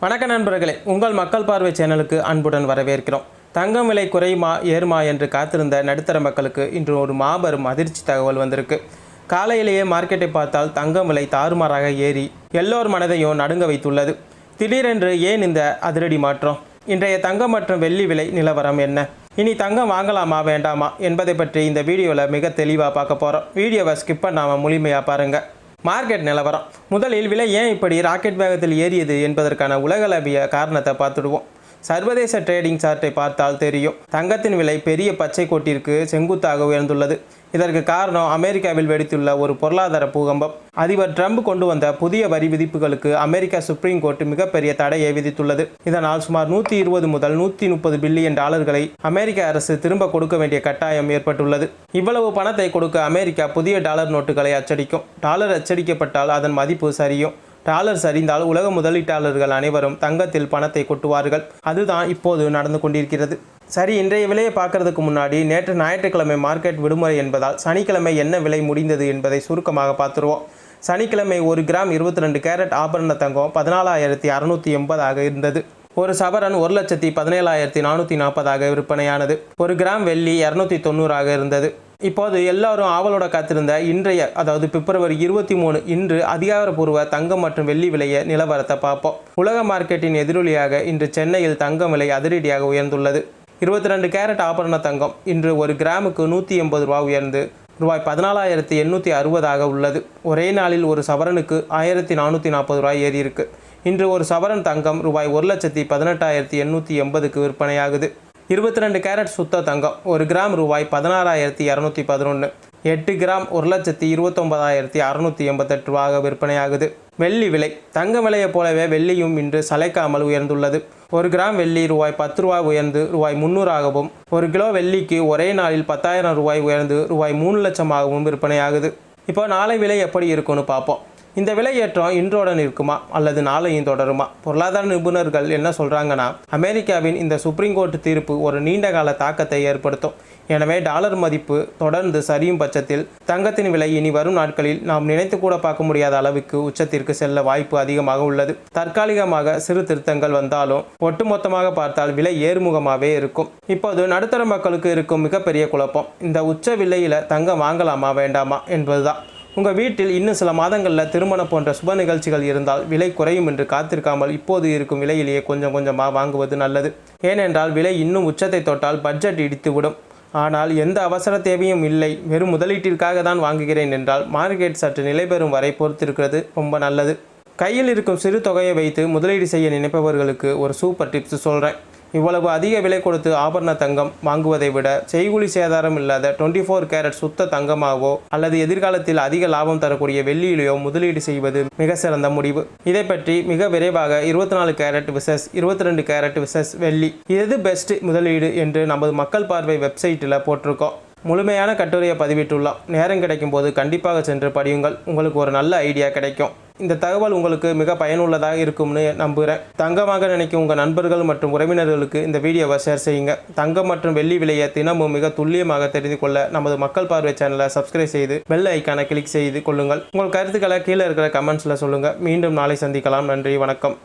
வணக்க நண்பர்களே, உங்கள் மக்கள் பார்வை சேனலுக்கு அன்புடன் வரவேற்கிறோம். தங்கம் விலை குறையுமா ஏறுமா என்று காத்திருந்த நடுத்தர மக்களுக்கு இன்று ஒரு மாபெரும் அதிர்ச்சி தகவல் வந்திருக்கு. காலையிலேயே மார்க்கெட்டை பார்த்தால் தங்கம் விலை தாறுமாறாக ஏறி எல்லோர் மனதையும் நடுங்க வைத்துள்ளது. திடீரென்று ஏன் இந்த அதிரடி மாற்றம்? இன்றைய தங்கம் மற்றும் வெள்ளி விலை நிலவரம் என்ன? இனி தங்கம் வாங்கலாமா வேண்டாமா என்பதை பற்றி இந்த வீடியோவில் மிக தெளிவாக பார்க்க போகிறோம். வீடியோவை ஸ்கிப் பண்ணாமல் முழுமையாக பாருங்கள். மார்க்கெட் நிலவரம். முதலில் விலை ஏன் இப்படி ராக்கெட் வேகத்தில் ஏறியது என்பதற்கான உலகளவிய காரணத்தை பார்த்துடுவோம். சர்வதேச ட்ரேடிங் சார்ட்டை பார்த்தால் தெரியும், தங்கத்தின் விலை பெரிய பச்சை கோட்டிற்கு செங்குத்தாக உயர்ந்துள்ளது. இதற்கு காரணம் அமெரிக்காவில் வெடித்துள்ள ஒரு பொருளாதார பூகம்பம். அதிபர் ட்ரம்ப் கொண்டு வந்த புதிய வரி விதிப்புகளுக்கு அமெரிக்கா சுப்ரீம் கோர்ட் மிகப்பெரிய தடையை விதித்துள்ளது. இதனால் சுமார் 120 முதல் 130 பில்லியன் டாலர்களை அமெரிக்க அரசு திரும்ப கொடுக்க வேண்டிய கட்டாயம் ஏற்பட்டுள்ளது. இவ்வளவு பணத்தை கொடுக்க அமெரிக்கா புதிய டாலர் நோட்டுகளை அச்சடிக்கும். டாலர் அச்சடிக்கப்பட்டால் அதன் மதிப்பு சரியும். டாலர் சரிந்தால் உலக முதலீட்டாளர்கள் அனைவரும் தங்கத்தில் பணத்தை கொட்டுவார்கள். அதுதான் இப்போது நடந்து கொண்டிருக்கிறது. சரி, இன்றைய விலையை பார்க்கறதுக்கு முன்னாடி நேற்று ஞாயிற்றுக்கிழமை மார்க்கெட் விடுமுறை என்பதால் சனிக்கிழமை என்ன விலை முடிந்தது என்பதை சுருக்கமாக பார்த்துருவோம். சனிக்கிழமை 1 கிராம் 22 கேரட் ஆபரண தங்கம் 14,680 இருந்தது. ஒரு சவரன் 1,17,440 விற்பனையானது. 1 கிராம் வெள்ளி 290 இருந்தது. இப்போது எல்லாரும் ஆவலோட காத்திருந்த இன்றைய, அதாவது பிப்ரவரி 23 இன்று அதிகாரப்பூர்வ தங்கம் மற்றும் வெள்ளி விலையை நிலவரத்தை பார்ப்போம். உலக மார்க்கெட்டின் எதிரொலியாக இன்று சென்னையில் தங்கம் விலை அதிரடியாக உயர்ந்துள்ளது. 22 கேரட் ஆபரண தங்கம் இன்று 1 கிராமுக்கு 180 ரூபா உயர்ந்து ரூபாய் 14,860 உள்ளது. ஒரே நாளில் ஒரு சவரனுக்கு 1,440 ரூபாய் ஏறி இருக்கு. இன்று ஒரு சவரன் தங்கம் ரூபாய் 1,18,880 விற்பனையாகுது. 22 கேரட் சுத்த தங்கம் 1 கிராம் ரூபாய் 16,211, 8 கிராம் 1,29,688 ரூபாக விற்பனையாகுது. வெள்ளி விலை. தங்க விலையை போலவே வெள்ளியும் இன்று சளைக்காமல் உயர்ந்துள்ளது. 1 கிராம் வெள்ளி ரூபாய் 10 ரூபாய் உயர்ந்து ரூபாய் 300ஆகவும், 1 கிலோ வெள்ளிக்கு ஒரே நாளில் 10,000 ரூபாய் உயர்ந்து ரூபாய் 3 லட்சமாகவும் விற்பனையாகுது. இப்போ நாளை விலை எப்படி இருக்குன்னு பார்ப்போம். இந்த விலை ஏற்றம் இன்றோடன் இருக்குமா அல்லது நாளையும் தொடருமா? பொருளாதார நிபுணர்கள் என்ன சொல்றாங்கன்னா, அமெரிக்காவின் இந்த சுப்ரீம் கோர்ட் தீர்ப்பு ஒரு நீண்ட கால தாக்கத்தை ஏற்படுத்தும். எனவே டாலர் மதிப்பு தொடர்ந்து சரியும் பட்சத்தில் தங்கத்தின் விலை இனி வரும் நாட்களில் நாம் நினைத்து கூட பார்க்க முடியாத அளவுக்கு உச்சத்திற்கு செல்ல வாய்ப்பு அதிகமாக உள்ளது. தற்காலிகமாக சிறு திருத்தங்கள் வந்தாலும் ஒட்டுமொத்தமாக பார்த்தால் விலை ஏறுமுகமாகவே இருக்கும். இப்போது நடுத்தர மக்களுக்கு இருக்கும் மிகப்பெரிய குழப்பம், இந்த உச்ச விலையில தங்கம் வாங்கலாமா வேண்டாமா என்பதுதான். உங்கள் வீட்டில் இன்னும் சில மாதங்களில் திருமணம் போன்ற சுப நிகழ்ச்சிகள் இருந்தால் விலை குறையும் என்று காத்திருக்காமல் இப்போது இருக்கும் விலையிலேயே கொஞ்சம் கொஞ்சமாக வாங்குவது நல்லது. ஏனென்றால் விலை இன்னும் உச்சத்தை தொட்டால் பட்ஜெட் இடித்துவிடும். ஆனால் எந்த அவசர தேவையும் இல்லை, வெறும் முதலீட்டிற்காக தான் வாங்குகிறேன் என்றால் மார்க்கெட் சற்று நிலை பெறும் வரை பொறுத்திருக்கிறது ரொம்ப நல்லது. கையில் இருக்கும் சிறு தொகையை வைத்து முதலீடு செய்ய நினைப்பவர்களுக்கு ஒரு சூப்பர் டிப்ஸ் சொல்கிறேன். இவ்வளவு அதிக விலை கொடுத்து ஆபரண தங்கம் வாங்குவதை விட செய்கூலி சேதாரம் இல்லாத 24 கேரட் சுத்த தங்கமாகவோ அல்லது எதிர்காலத்தில் அதிக லாபம் தரக்கூடிய வெள்ளியிலேயோ முதலீடு செய்வது மிக சிறந்த முடிவு. இதை பற்றி மிக விரைவாக 24 கேரட் விசஸ் 22 கேரட் விசஸ் வெள்ளி எது பெஸ்ட் முதலீடு என்று நமது மக்கள் பார்வை வெப்சைட்டில் போட்டிருக்கோம். முழுமையான கட்டுரையை பதிவிட்டுள்ளோம். நேரம் கிடைக்கும் போது கண்டிப்பாக சென்று படியுங்கள். உங்களுக்கு ஒரு நல்ல ஐடியா கிடைக்கும். இந்த தகவல் உங்களுக்கு மிக பயனுள்ளதாக இருக்கும்னு நம்புகிறேன். தங்கமாக நினைக்கும் உங்கள் நண்பர்கள் மற்றும் உறவினர்களுக்கு இந்த வீடியோவை ஷேர் செய்யுங்க. தங்கம் மற்றும் வெள்ளி விலையை தினமும் மிக துல்லியமாக தெரிந்து கொள்ள நமது மக்கள் பார்வை சேனலை சப்ஸ்கிரைப் செய்து பெல் ஐக்கானை கிளிக் செய்து கொள்ளுங்கள். உங்கள் கருத்துக்களை கீழே இருக்கிற கமெண்ட்ஸில் சொல்லுங்கள். மீண்டும் நாளை சந்திக்கலாம். நன்றி, வணக்கம்.